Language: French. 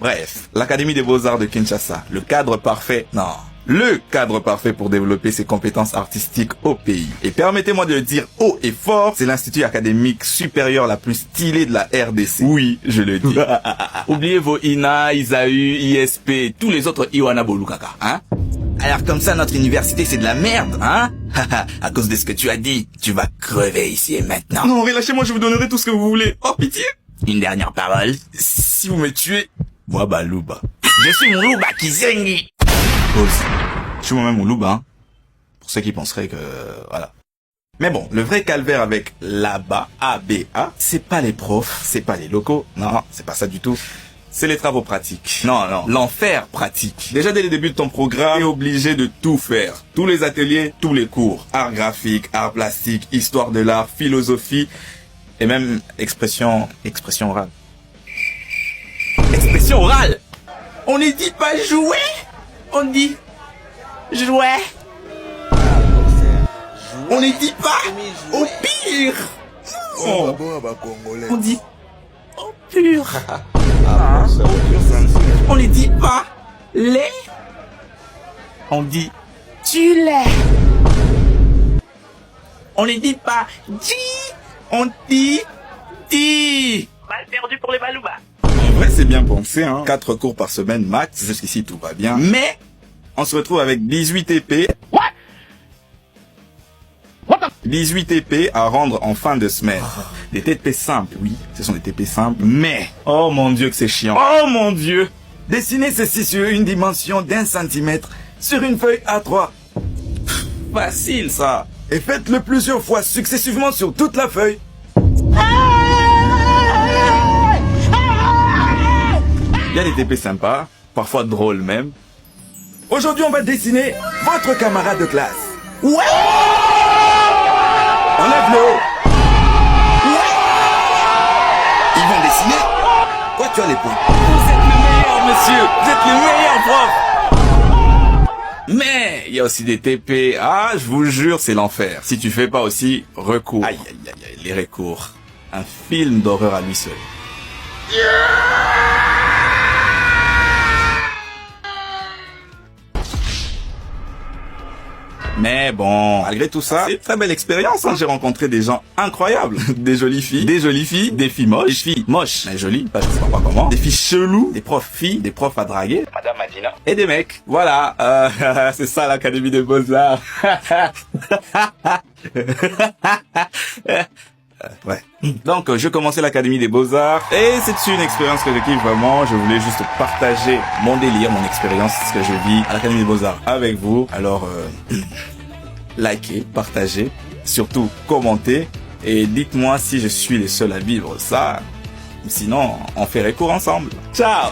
Bref, l'Académie des Beaux-Arts de Kinshasa, le cadre parfait, non, le cadre parfait pour développer ses compétences artistiques au pays. Et permettez-moi de le dire haut et fort, c'est l'institut académique supérieur la plus stylée de la RDC. Oui, je le dis. Oubliez vos INA, ISAU, ISP, tous les autres Iwana Bolukaka, hein? Alors comme ça, notre université, c'est de la merde, hein? À cause de ce que tu as dit, tu vas crever ici et maintenant. Non, relâchez-moi, je vous donnerai tout ce que vous voulez. Oh, pitié! Une dernière parole. Si vous me tuez, moi, Balouba. Je suis Moulouba Kizengi. Pause. Je suis moi-même Moulouba, hein. Pour ceux qui penseraient que... voilà. Mais bon, le vrai calvaire avec l'ABA, ABA, c'est pas les profs, c'est pas les locaux. Non, c'est pas ça du tout. C'est les travaux pratiques. Non, l'enfer pratique. Déjà dès le début de ton programme, tu es obligé de tout faire. Tous les ateliers, tous les cours. Art graphique, art plastique, histoire de l'art, philosophie, et même expression orale. Expression orale! On ne dit pas jouer, on dit jouer. On ne dit pas au pire. Non. On dit au pur. On ne dit pas les. On dit tu l'es. On ne dit pas dit. On dit dit. Mal perdu pour les Balouba. En vrai, c'est bien pensé, hein. 4 cours par semaine max. Jusqu'ici, tout va bien. Mais, on se retrouve avec 18 épées. 18 épées à rendre en fin de semaine. Des TP simples, oui, ce sont des TP simples, mais, oh mon Dieu que c'est chiant. Oh mon Dieu. Dessinez ceci sur une dimension d'1 centimètre sur une feuille A3. Facile ça. Et faites-le plusieurs fois successivement sur toute la feuille. Il y a des TP sympas, parfois drôles même. Aujourd'hui, on va dessiner votre camarade de classe. Ouais! Enlève-le haut. Ouais! Ils vont dessiner. Toi, tu as les points. Vous êtes le meilleur, monsieur. Vous êtes le meilleur prof. Mais, il y a aussi des TP. Ah, je vous jure, c'est l'enfer. Si tu fais pas aussi, recours. Aïe, aïe, aïe, aïe, les recours. Un film d'horreur à lui seul. Mais bon, malgré tout ça, c'est une très belle expérience, hein. J'ai rencontré des gens incroyables. Des jolies filles, des filles moches, des filles moches, mais jolies, pas je sais pas comment, des filles cheloues, des profs filles, des profs à draguer, Madame Madina, et des mecs. Voilà, c'est ça l'Académie des Beaux-Arts. Ouais. Donc, je commençais l'Académie des Beaux-Arts et c'est une expérience que je kiffe vraiment. Je voulais juste partager mon délire, mon expérience, ce que je vis à l'Académie des Beaux-Arts avec vous. Alors, likez, partagez, surtout commentez et dites-moi si je suis le seul à vivre ça. Sinon, on fait recours ensemble. Ciao!